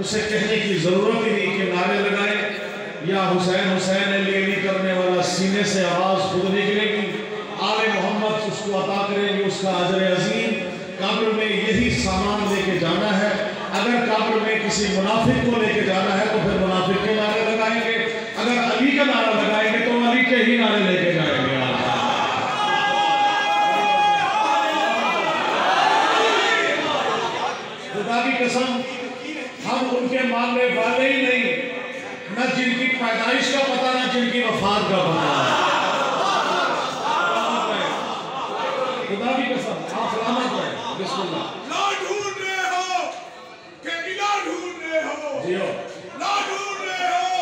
उसे कहने की ज़रूरत ही नहीं कि नारे लगाए या हुसैन हुसैन अली अली करने वाला सीने से आवाज़ खुद निकलेगी। आले मोहम्मद उसको अता करेंगे उसका अजर अजीम। कब्र में यही सामान लेके जाना है। अगर कब्र में किसी मुनाफिक को लेके जाना है तो फिर मुनाफिक के नारे लगाएंगे, अगर अली का नारा लगाएंगे तो अली के ही नारे लेके जाएंगे। खुदा की कसम हम उनके मानने वाले ही नहीं, न जिनकी पैदाइश का पता न जिनकी वफात का पता। खुदा की कसम आप सलामत है। बिस्मिल्लाह। ना ढूंढ रहे हो कि इला ढूंढ रहे हो, जियो ना ढूंढ रहे हो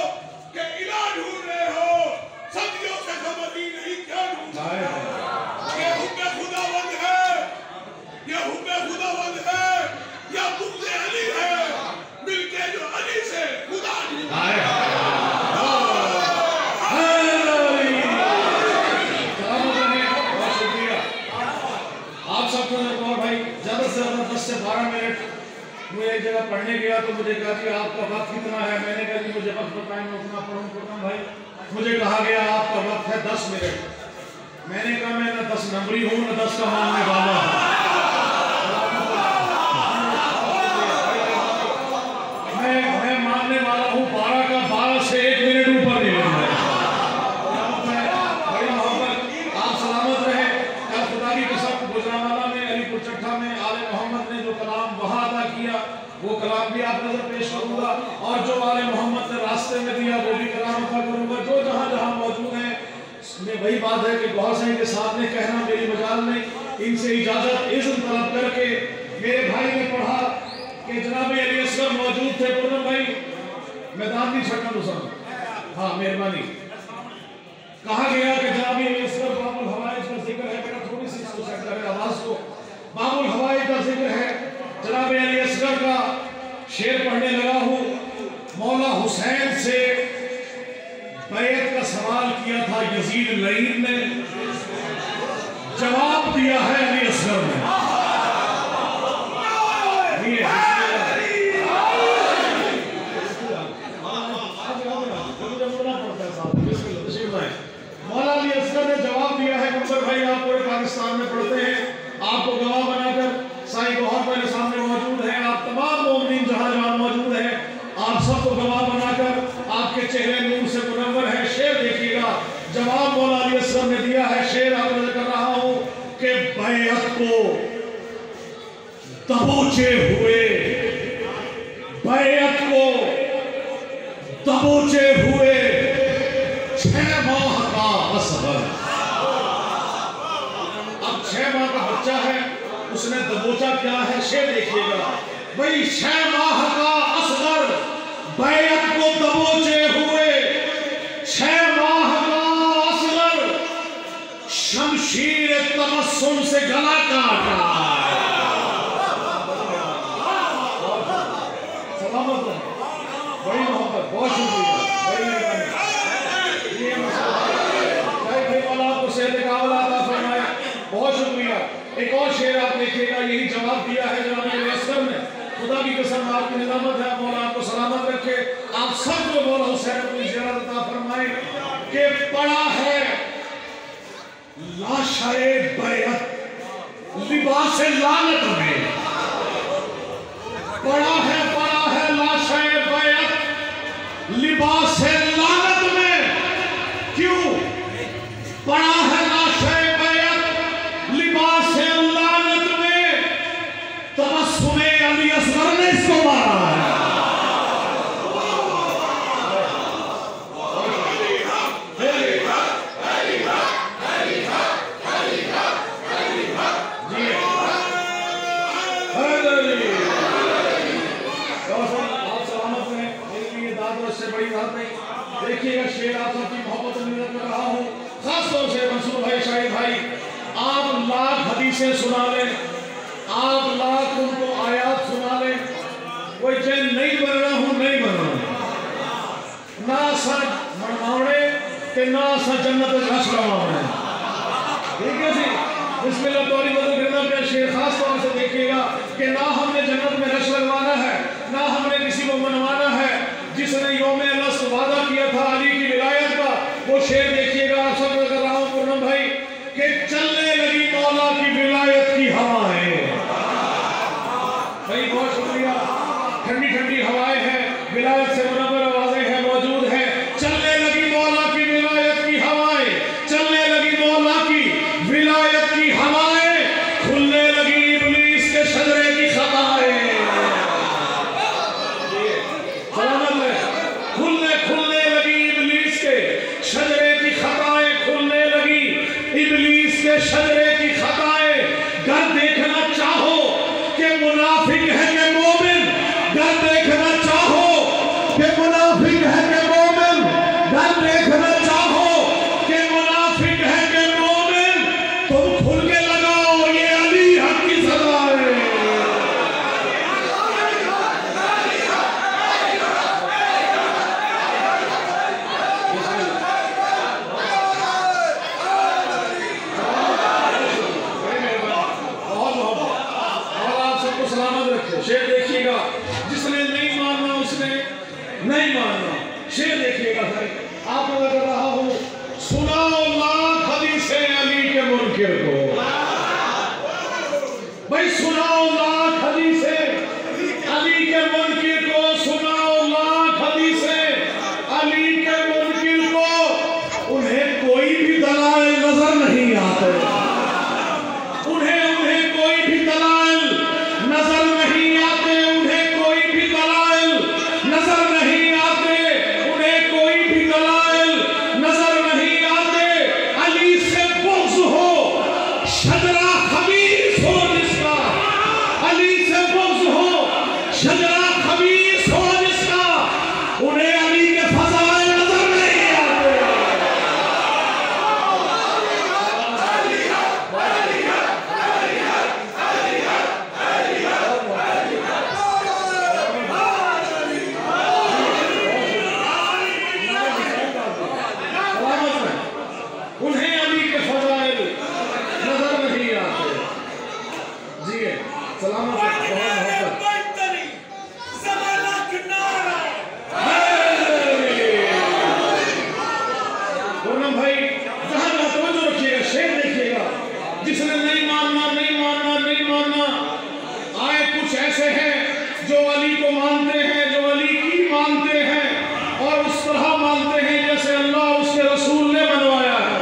कि इला ढूंढ रहे हो, सदियों से खबर ही नहीं क्या ढूंढ रहे हो। ये हुब्बे खुदावंद है, ये हुब्बे खुदावंद है, या बुग़्ज़े अली है, मिलके जो अली से खुदा से 10 से 12 मिनट मैं एक जगह पढ़ने गया तो मुझे कहा कि आपका वक्त कितना है। मैंने कहा कि मुझे वक्त बताएं, मैं उतना पढ़ूँ भाई। मुझे कहा गया आपका वक्त है 10 मिनट। मैंने कहा मैं ना 10 नंबरी हूँ ना 10 का मानने वाला हूँ। मैं मानने वाला हूँ 12 का, 12 से 1 मिनट ऊपर नहीं है। बड़ी मोहब्बत आप सलामत रहे। कल खुदा की कसम गुजरांवाला में अलीपुर चट्ठा में आले मोहम्मद ने जो कलाम वहाँ अदा किया वो कलाम भी आप नजर पेश करूँगा, और जो आले मोहम्मद ने रास्ते में दिया वो भी कलाम अदा करूँगा। जो जहाँ जहाँ मौजूद है में वही बात है कि बहुत सारे के सामने कहना मेरी मजाल नहीं। इनसे इजाज़त इज़्न तलब करके मेरे भाई ने पढ़ा कि जनाब अली असगर मौजूद थे। पूनम भाई मैदान नहीं छटना तो सब, हाँ मेहरबानी। कहा गया कि जनाब अली असगर बाबुल हवाइज का जिक्र है। मेरा थोड़ी सी इसको सेट करें आवाज़ को। बाबुल हवाइज का जिक्र है। जनाब अली असगर का शेर पढ़ने लगा हूँ। मौला हुसैन से बैत का सवाल किया था यजीद लईन ने, जवाब दिया है अली असगर ने। मौला अली असगर ने जवाब दिया है। मुंबर भाई आप पूरे पाकिस्तान में पढ़ते हैं, आपको गवाह बनाकर साईं गौहर मेरे सामने मौजूद है। आप तमाम मोमिनीन जहां जहां मौजूद हैं, आप सबको गवाह बनाकर आपके चेहरे नूर से मुनव्वर है। शेर देखिएगा, जवाब मौला अली असगर ने दिया है। शेर आप नजर कर रहा हूं कि बैत को दबोचे हुए, बैत को दबोचे हुए 6 माह का असगर। अब 6 माह का बच्चा है, उसने दबोचा क्या है? शेर देखिएगा भाई। 6 माह का असगर बैत को दबोचे हुए 6 माह का असगर, शमशीर तबस्सुम से गला काटा। सलामत है, बड़ी मोहब्बत, बहुत शुक्रिया, बड़ी मेहरबानी। बहुत शुक्रिया। एक और शेर आप देखिएगा, यही जवाब दिया है जनाब अली असगर ने। खुदा की कसम आपकी निजामत है, मौला आपको सलामत रखे। आप सब को मौला हुसैन अपनी ज़ियारत अता फरमाए कि पड़ा है लाशाए बैत लिबास लानत में, पड़ा है लाशाए बैत लिबास लानत में। क्यों पड़ा है लाशाए अली असगर ने इसको मारा है। आप सलामत हैं, मेरे लिए दाद और इससे बड़ी बात नहीं। देखिएगा शेर आप सबकी मोहब्बत में कर रहा हूँ, खासतौर से मंसूर भाई, शाहिद भाई। आप लाख हदीसें सुना लें, आप लाख उनको आयात सुना लें, कोई चैन नहीं बन रहा हूँ, नहीं बन रहा ना सा मनवाने के ना सा जन्नत रश रवाने। ठीक है जी, बिस्मिल्लाह तौरी बदल गिरना पे शेर खास तौर से देखिएगा कि ना हमने जन्नत में रश लगवाना है, ना हमने किसी को शेर देखिएगा, आप सब कर रहा हूं पूनम भाई, कि चलने लगी मौला की विलायत की हवाएं। भाई बहुत शुक्रिया। ठंडी ठंडी हवाएं हैं, विलायत से मुनव्वर आवाजें हैं, मौजूद है। चलने लगी मौला की विलायत की हवाएं, चलने लगी मौला की विलायत की हवाएं, खुलने लगी इब्लीस के शजरे की खताएं। सलामत है। खुलने लगी इब्लीस के शजरे की खताएं, खुलने लगी इब्लीस के शजरे की खताएं। घर देखना चाहो कि मुनाफिक है कि मोमिन, घर देखना चाहो कि मुनाफिक है कि मोमिन, घर देखना चाहो कि मुनाफिक है कि मोमिन, तुम खुल के लगाओ ये अली हक की सदा है। सलामत रखे। शेर देखिएगा, जिसने नहीं मानना उसने नहीं मानना। शेर देखिएगा भाई, आप मैं कर रहा हूं, सुनाओ लाख हदीसे अली के मुनकिर को। भाई सुनाओ लाख हदीसे अली के मुनकिर को, सुनाओ लाख हदीसे अली के मुनकिर को। उन्हें कोई भी दलाइल नजर नहीं आते, उन्हें कोई भी दलाइल नजर नहीं आते, उन्हें कोई भी दलाइल नजर नहीं आते, उन्हें कोई भी दलाइल नजर नहीं आते। अली से बुग़्ज़ हो, शजरा खबीस हो जिसका, अली से बुग़्ज़ हो, शजरा खबीस हो जिसका, उन्हें अली के फज़ाइल नजर नहीं आते। उन्हें अली के फज़ाइल नजर नहीं आते। जी सलामत है। पूनम भाई जहां जहां तवज्जो रखिएगा, शेर देखिएगा, जिसने नहीं मानना नहीं मानना नहीं मानना। आए कुछ ऐसे हैं जो अली को मानते हैं, जो अली की मानते हैं और उस तरह मानते हैं जैसे अल्लाह उसके रसूल ने बनवाया है।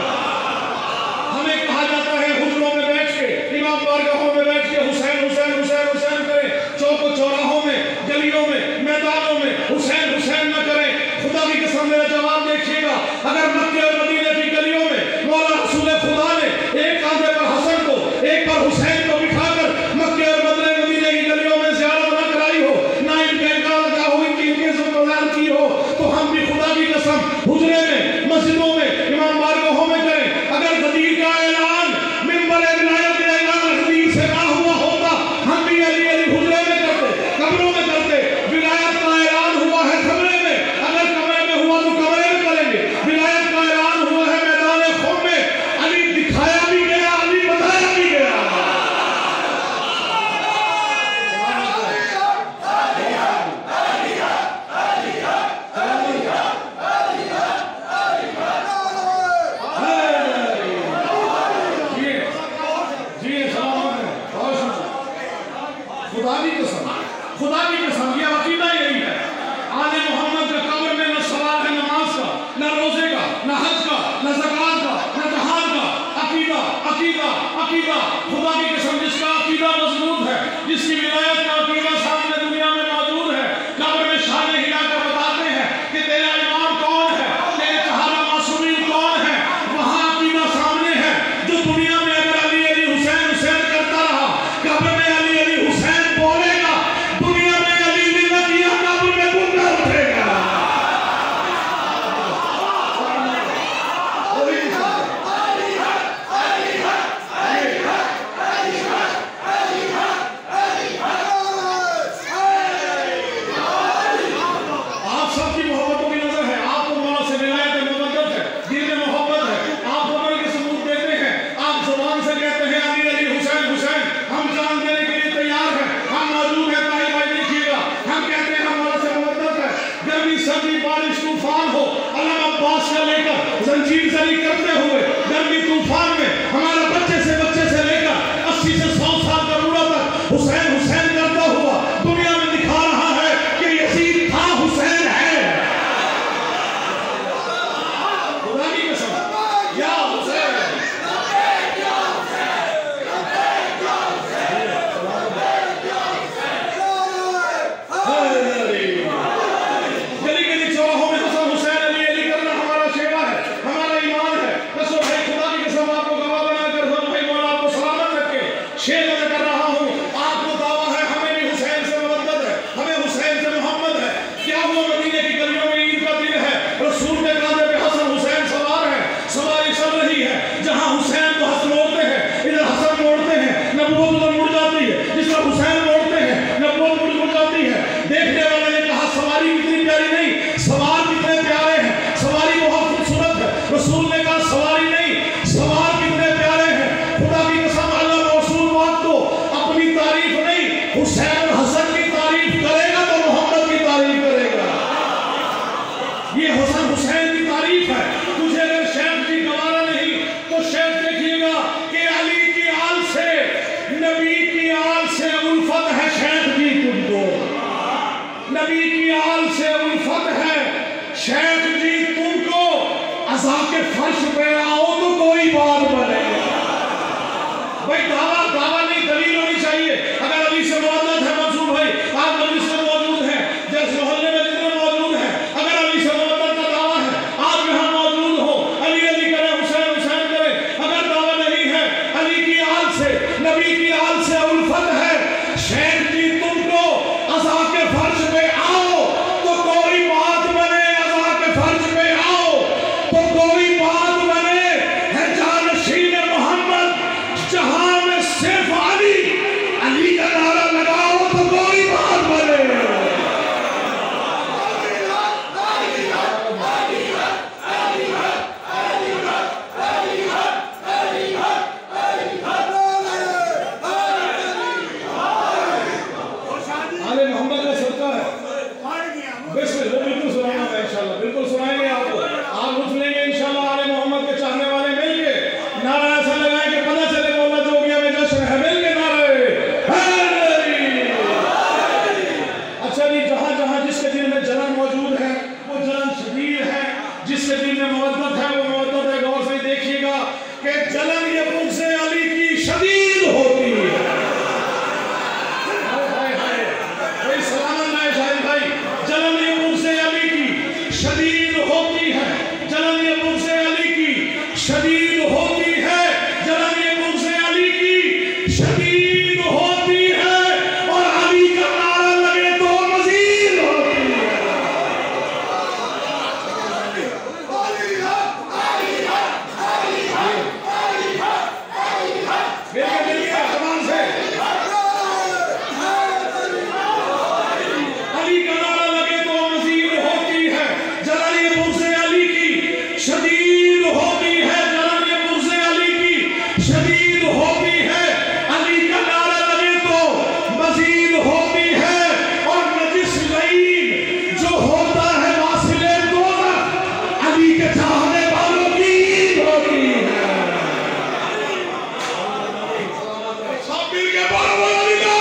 हमें कहा जाता है हुजरों में बैठ के, इमाम बारगाहों में बैठ के हुसैन हुसैन हुसैन हुसैन करें, चौकों चौराहों में, गलियों में, मैदानों में हुसैन हुसैन न करें। खुदा की कसम मेरा जवाब देखिएगा, अगर मक्के और मदीने की गलियों में मौला रसूल खुदा ने एक कांधे पर हसन को, एक पर हुसैन को बिठाकर मक्के और मदीने की गलियों में ज़ियारत न कराई हो, ना इनका इकरार क्या हो, इनकी इज़्ज़त की हो, तो हम भी खुदा की कसम हुजरे में, मस्जिदों में, इमाम बारगाहों में करें। अगर गदीर का ऐलान मिंबर विलायत के ऐलान गदीर से ना हुआ होता, हम भी अली अली हुजरे में करते, कब्रों में करते। विलायत का ऐलान हुआ है कमरे में, अगर कमरे में हुआ तो कमरे में करेंगे। विलायत का ऐलान हुआ है मैदान ख़ौफ में, अली दिखाया भी गया, अली बताया भी गया। खुदा की कसम ये अकीदा यही है। आले मोहम्मद का कब्र में न सवाल है नमाज का, न रोजे का, न हज का, न ज़कात का, न जहाद का। अकीदा अकीदा अकीदा। खुदा की कसम जिसका अकीदा मजबूत है, जिसकी विलायत का अकीदा सामने दुनिया में मौजूद है, कब्र में शाने हिलाकर बताते हैं कि तेरा इमाम कौन है, तेरे सहारा मासूमीन कौन है। वहाँ अकीदा सामने है जो दुनिया में अगर अली अली हुसैन हुसैन करता रहा, कब्र में अली अली हुसैन बोलेगा, दुनिया में अली ने न किया, कब्र में गुंगा उठेगा। सर्दी बारिश तूफान हो, अल्लाह अब्बास का लेकर जंजीर जारी करते हुए गर्मी तूफान में हमारा बच्चे से लेकर 80 से 100 साल का बूढ़ा तक हुसैन हुसैन करता हुआ दुनिया में दिखा रहा है कि यजीद था, हुसैन है। खुदा की कसम, या हुसैन के फर्श पे आओ तो कोई बात बने। भाई दावा नहीं, दलील होनी चाहिए। अगर अली से मोहब्बत है मंसूर भाई, आप मजलिस में मौजूद हैं, जिस मोहल्ले में जितने मौजूद हैं, अगर अली से मोहब्बत का दावा है, आप यहाँ मौजूद हो, अली अली करें, हुसैन हुसैन करें। अगर दावा नहीं है, अली की आल से, नबी की आल से उल्फत है, शेख जी तुमको अज़ा के फर्श पे आओ तो कोई बात बने, अज़ा के फर्श पे आओ तो कोई बात बने। है जानशीन मोहम्मद जहां में सिर्फ अली, अली का नारा लगाओ तो कोई बात बने। आले मोहम्मद का सदका है। बिल्कुल सुनाएंगे इंशाल्लाह, बिल्कुल सुनाएंगे आपको। आप उठ लेंगे इंशाल्लाह। आले मोहम्मद के चाहने वाले मिलके नारा ऐसा लगाएं कि पता चले मौला जोगिया में जश्न है। मिलके नारे अच्छा जी, जहां जहां जिसके दिल में जलन मौजूद है वो जलन शदीद है, जिसके दिल में मोहब्बत है वो मोहब्बत है। गौर से देखिएगा कि जलन ये मुझ से अली की शदीद होती है। जलन ये मुझसे अली की शदीद होती है, जलन ये मुझसे अली की शदीद होती है, जलन ये मुझसे अली की शदीद होती है, और अली का नारा लगे तो मजीद होती है। अली का नारा लगे तो मजीद होती है, जलन ये मुझसे अली की शदीद होती है, जलन ये मुझसे अली की शदीद होती है। अली का नारा लगे तो मजीद होती है, और नजिस लईन जो होता है वासिले दोज़ख, अली के चाहने वालों की ईद होती है। सब मिल के बोलो अली का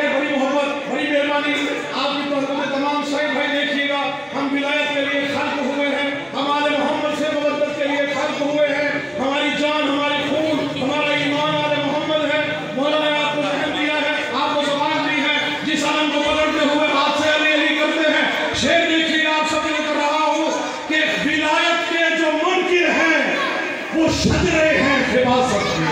बड़ी मोहब्बत, बड़ी मेहरबानी आपकी तरफ में। तमाम शहीद भाई देखिएगा, हम विलायत के लिए खल्क हुए हैं, हमारे मोहम्मद से मोहब्बत के लिए खल्क हुए हैं। हमारी जान, हमारी खून, हमारा ईमान आले मोहम्मद है। मौला ने आपको जहन दिया है, आपको ज़बान दी है, जिस आलम को पकड़ते हुए हाथ से अली अली करते हैं। शेर देखिएगा, आप सब कर रहा हूँ कि विलायत के जो मुनकिर हैं वो शजरे हैं हिफाजत के।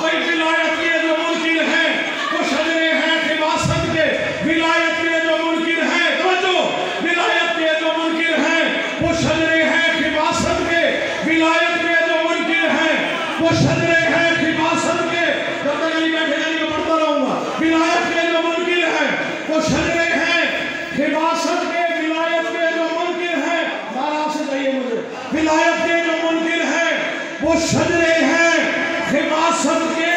भाई विलायत के जो मुनकिर हैं वो शजरे हैं हिफाजत के। विलायत के जो मुनकिर हैं, समझो, विलायत के जो मुनकिर हैं वो शजरे हैं हिफाजत के। विलायत के जो मुनकिर हैं वो शजरे हैं हिफाजत के। जब तक अली बैठे जाएंगे मैं पढ़ता रहूंगा। विलायत के जो मुनकिर हैं वो शजरे हैं हिफाजत के। विलायत के जो मुनकिर हैं, नारा से चाहिए मुझे, विलायत के जो मुनकिर हैं वो शजरे हैं हिफाजत के।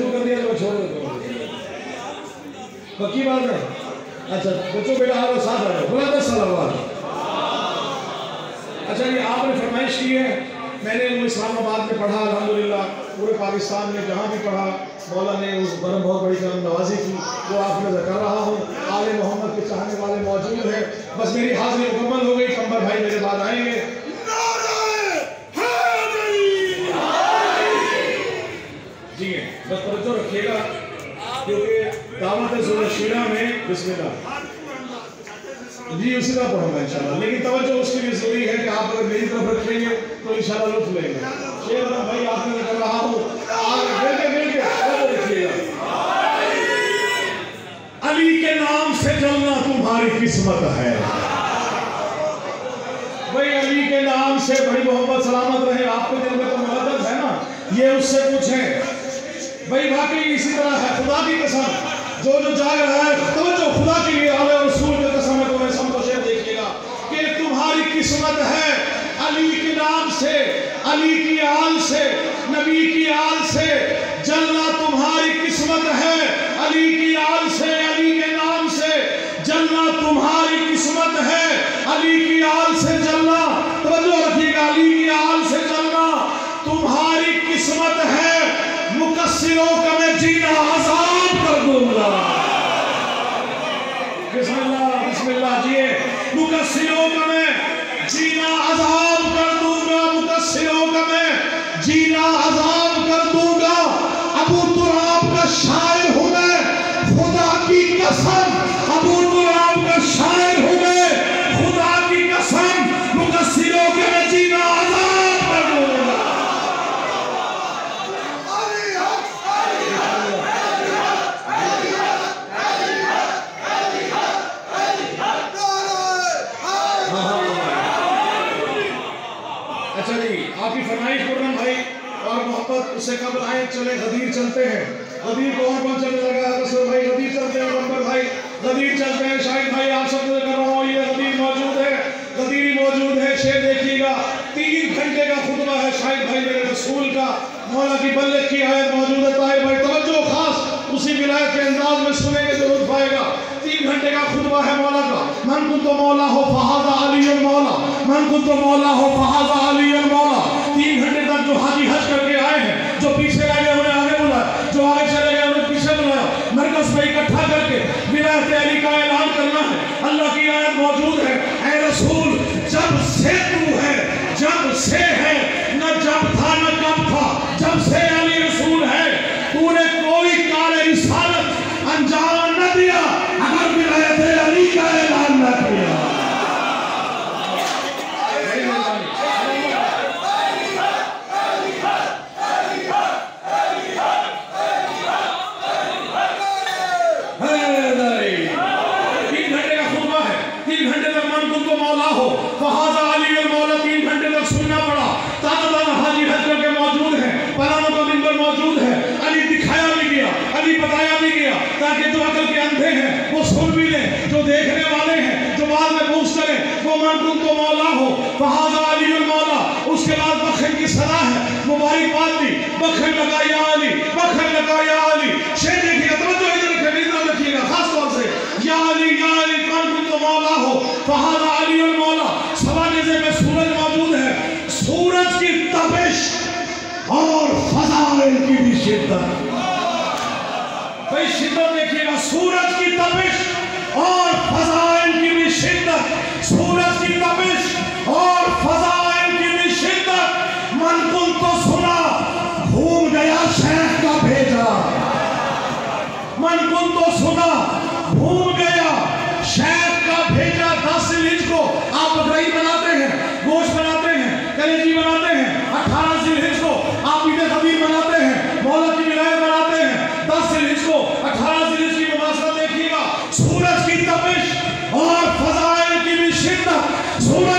शुरू कर दिया तो मैं छोड़ देता हूँ। पक्की बात है। अच्छा बच्चों बेटा आओ साथ आ जाओ, बोला 10 सलावत। अच्छा ये आपने फरमाइश की है, मैंने वो इस्लामाबाद में पढ़ा अल्हम्दुलिल्लाह, पूरे पाकिस्तान में जहाँ भी पढ़ा मौला ने उस पर बहुत बड़ी करम नवाजी की, वो आपने कर रहा हूँ। आले मोहम्मद के चाहने वाले मौजूद हैं, बस मेरी हाजिरी मुकम्मल हो गई, कंबर भाई मेरे बाद आएंगे। जी बस तवज्जो रखिएगा क्योंकि दावत ज़ुलशीरा में बिस्मिल्लाह जी उसी का पढ़ूंगा इंशाल्लाह, लेकिन तवज्जो उसके लिए जरूरी है कि आप अगर मेरी तरफ रखेंगे तो इंशाल्लाह लुत्फ लेंगे। शेर भाई आपने कर रहा हूँ, मिल के रखिएगा। अली के नाम से जलना तुम्हारी किस्मत है। भाई अली के नाम से बड़ी मोहब्बत सलामत रहे, आपके दिल में तो मोहब्बत है ना, ये उससे पूछें। भाई वाकई इसी तरह है, खुदा की कसम जो जाग रहा है तो जो खुदा के लिए आले और रसूल की कसम है, तुम्हें समझो शेर देखिएगा कि तुम्हारी किस्मत है अली के नाम से, अली की आल से, नबी की आल से जलना तुम्हारी किस्मत है। अली की आल से, अली के नाम से जलना तुम्हारी किस्मत है। अली की आल से जलना, तवज्जो रखिएगा, अली की आल से जलना तुम्हारी किस्मत है। मुकस्सिरों का मैं जीना आजाद कर दूंगा। बिस्मिल्लाह बिस्मिल्लाह जिए। मुकस्सिरों का मैं जीना आजाद कर दूंगा, मुकस्सिरों का मैं जीना आजाद कर दूंगा। अबू तुराब का शायर हूं मैं, खुदा की कसम। अबू तुराब का शायर हूं मैं, खुदा की कसम। मुकस्सिरों का मैं जीना आजाद कर दूंगा। अच्छा जी आपकी फरमाइश गुरम भाई और मोहब्बत उससे कब आए चले गदीर चलते हैं। गदीर कौन कौन चलने लगा है? रसूल भाई गदीर चलते हैं, नंबर भाई गदीर चलते हैं। शाहिद भाई आप सब कर रहा हूँ, ये गदीर मौजूद है, गदीर मौजूद है। शेर देखिएगा, 3 घंटे का खुतबा है शाहिद भाई मेरे रसूल का। मौला की बल्लग की आयत मौजूद है। ताहिर भाई तवज्जो खास उसी विलायत के अंदाज में सुनेंगे तो लुत्फ आएगा। 3 घंटे का खुतबा है मौला का। मन कुन तो मौला हो फहाजा अली मौला, मन कुन तो मौला हो फहाजा अली मौला। 3 घंटे तक जो हाजी हज करके आए हैं, जो पीछे लगे उन्हें आगे बुलाया, जो आगे चले गए उन्हें पीछे बुलाया। मरकज में इकट्ठा करके विलायत अली का ऐलान करना है। अल्लाह की आयत मौजूद है, ऐ रसूल जब से तू है, जब से है, न जब था न कब था, जब से अली रसूल है। तूने कोई कार्य रिसालत अंजाम न दिया अगर विलायत अली का ऐलान न किया। बताया भी गया ताकि जो अकल के अंधे हैं वो सुन भी लें, जो देखने वाले हैं जो बाद में पूछ करें वो मन तुम तो मौला हो फहाजा अली मौला। उसके बाद बखर की सलाह है, मुबारकबाद दी, बखर लगा या अली, बखर लगा या अली। शेर देखिएगा, तवज्जो इधर रखिएगा खास तौर से, या अली मन तुम तो मौला हो फहाजा अली मौला। सवानेज़े में सूरज मौजूद है, सूरज की तपिश और फज़ाइल की भी शिद्दत। भाई शिद्दत देखिएगा, सूरज की तपिश और फज़ाइल की भी शिद्दत, सूरज की तपिश और फज़ाइल की भी शिद्दत। मन कुल तो सुना घूम गया शेख का भेजा, मन कुल तो सुना घूम गया शेख का भेजा। 10 जिलहिज को आप बकरीद बनाते हैं, गोश्त बनाते हैं, कलेजी बनाते हैं। 18 जिलहिज को आप ईद ग़दीर बनाते हैं, मौला की विलायत बनाते हैं। 10 जिलहिज को 18 जिलहिज की मुबाशरत देखिएगा, सूरज की तपिश और फज़ाइल की भी शिद्दत। सूरज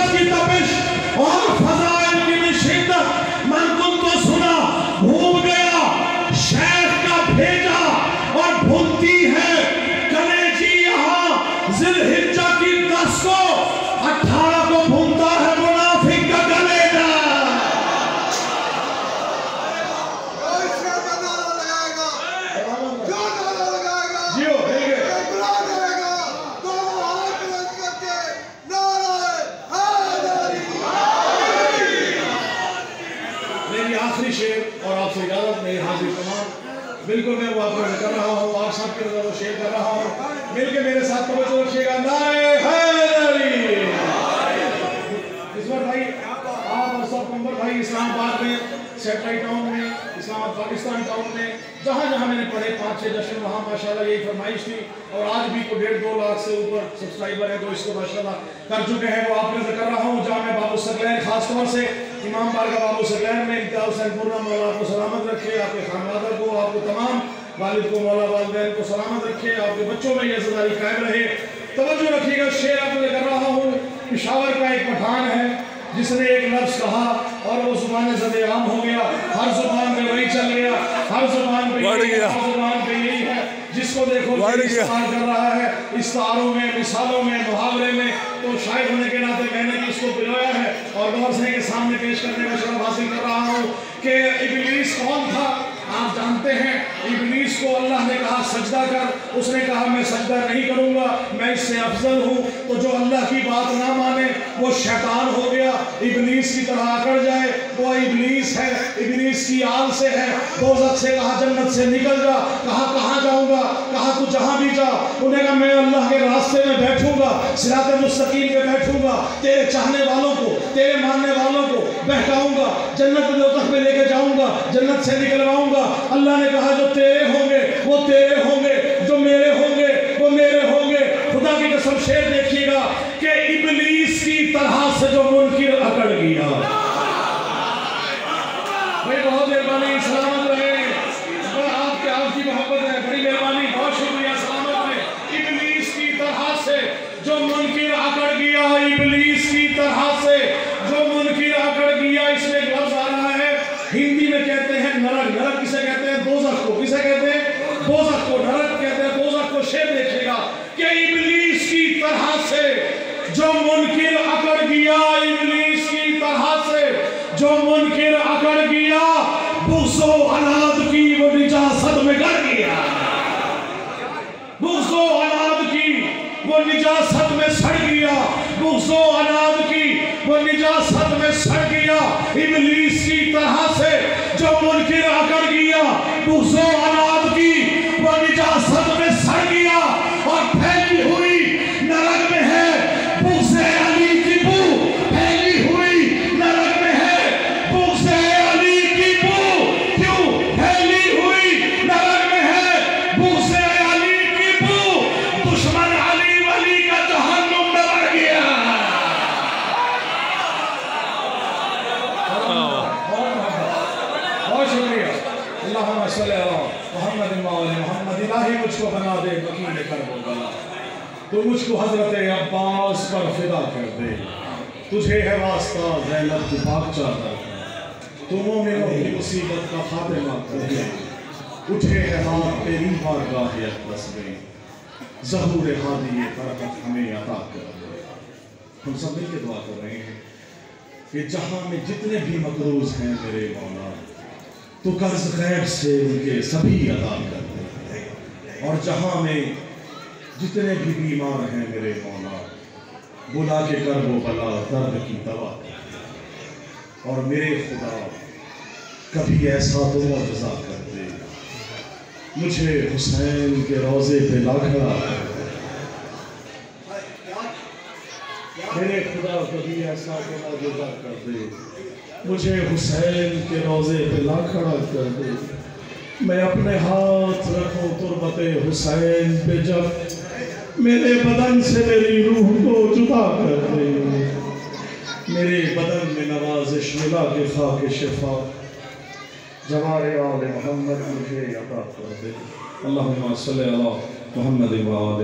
बिल्कुल मैं वो आपको कर रहा हूँ, आप सबके नजर शेयर कर रहा हूँ, मिलके मेरे साथ तवज्जो रखिएगा। नारे हैदरी। इस बार भाई आप और सब कंबर भाई इस्लामाबाद में, सेटेलाइट टाउन में, इस्लामाबाद पाकिस्तान टाउन में, जहाँ जहाँ मैंने पढ़े 5-6 जश्न, वहाँ माशाल्लाह यही फरमाइश थी। और आज भी को 1.5-2 लाख से ऊपर सब्सक्राइबर हैं, तो इसको माशाल्लाह कर चुके हैं। वो आप नजर कर रहा हूँ जामे बाबू सकलैन, खास तौर से इमाम बारगाह बाबू सकलैन में इम्तियाज हुसैन पूरा मौला आपको सलामत रखे, आपके खानवादर को, आपको तमाम वालिद को मौला वालिदैन को सलामत रखे, आपके बच्चों में ये ज़िम्मेदारी कायम रहे। तवज्जो रखिएगा, शेर आपको कर रहा हूँ। पेशावर का एक पठान है जिसने एक लफ्ज़ कहा और वो ज़ुबान ज़द-ए-आम हो गया, हर ज़ुबान पे वही चल गया, हर ज़ुबान पे यही है, जिसको देखो इस्तेमाल कर रहा है इस्तारों में, मिसालों में, मुहावरे में। तो शायद होने के नाते मैंने भी इसको पिलाया है और गौर से के सामने पेश करने का शर्फ हासिल कर रहा हूँ कि इब्लीस कौन था। आप जानते हैं इब्लीस को अल्लाह ने कहा सजदा कर, उसने कहा मैं सजदा नहीं करूंगा, मैं इससे अफजल हूँ। तो जो अल्लाह की बात ना माने वो शैतान हो गया, इब्लीस की तरह आकर जाए, वो इब्लीस है, इब्लीस की आल से है। दोज़ख से कहा जन्नत से निकल जा, कहा कहाँ जाऊंगा, कहा तू जहाँ भी जा। उन्हें कहा मैं अल्लाह के रास्ते में बैठूंगा, सिरात मुस्तकीम पे बैठूंगा, तेरे चाहने वालों को, तेरे मानने वालों को बहकाऊंगा, जन्नत दोज़ख में लेके जाऊंगा, जन्नत से निकलवाऊंगा। अल्लाह ने कहा जो तेरे होंगे वो तेरे होंगे, जो मेरे होंगे वो मेरे होंगे। खुदा की कसम शेर देखिएगा कि इब्लीस की तरह से जो मुनकिर अकड़ गया। भाई बहुत मेहरबानी, सलामत रहे, आपकी मोहब्बत है, बड़ी मेहरबानी, बहुत शुक्रिया, सलामत रहे। इब्लीस की तरह से जो मुनकिर अकड़ गया, इब्लीस की तरह से जो मुनकिर अकड़ गया। इसमें एक लफ्ज़ आ रहा है, हिंदी में कहते हैं नरक। नरक किसे कहते हैं? दोज़ख को। किसे कहते हैं? दोज़ख को। नरक कहते हैं दोज़ख को। शेर देखिएगा कि इब्लीस की तरह से जो मुनकिर अकड़ गया, इब्लीस की तरह से जो मुनकिर अकड़ गया, बुग़्ज़ो औलाद की वो निजासत में गड़ गया, बुग़्ज़ो औलाद की वो निजासत में सड़ गया, बुग़्ज़ो औलाद की वो निजासत में सड़ गया। इब्लीस की तरह से जो मुनकिर अकड़ गया, बुग़्ज़ो औलाद की वो निजासत में सड़ गया और फैली हुई नरक में है। बुग़्ज़े अली की बू फैली हुई नरक में है, बुग़्ज़े अली की बू क्यों फैली हुई नरक में है, बुग़्ज़े अली की बू दुश्मन अली वली का जहन्नुम में बढ़ गया। बहुत शुक्रिया। अल्लाहुम्मा सल्ली अला मुहम्मद व आले मुहम्मद। इलाही मुझको बना दे वकील करबला, तो मुझको हजरत अब्बास पर फिदा कर दे। तुझे है वास्ता ज़ैनब की पाक चादर, तो मोमिनों की मुसीबत का खात्मा कर दे। उठे है हाथ तेरी बारगाह अक़दस में, ज़हूर हादी बरकत हमें अता कर दे। हम सब मिलकर दुआ कर रहे हैं कि जहाँ में जितने भी मकरूज़ हैं मेरे मौला, तो कर्ज गैब से उनके सभी अदा कर दे। और जहाँ में जितने भी बीमार हैं मेरे मौला, बुला के कर वो बला दर्द की दवा कर दे। और मेरे खुदा कभी ऐसा तो मुआज़ा कर दे, मुझे हुसैन के रोज़े पे ला खड़ा कर दे। मेरे खुदा कभी ऐसा तो मुआज़ा कर दे, मुझे हुसैन के रोज़े पे ला खड़ा कर दे। मैं अपने हाथ रखूं तुरबते हुसैन पे, जब मेरे बदन से मेरी रूह को जुदा कर दे। मेरे बदन में नवाजिश मिला के खाके शिफा, जवारे आले मोहम्मद मुझे अता कर दे। अल्लाहुम्मा सल्ली अला मुहम्मद व आले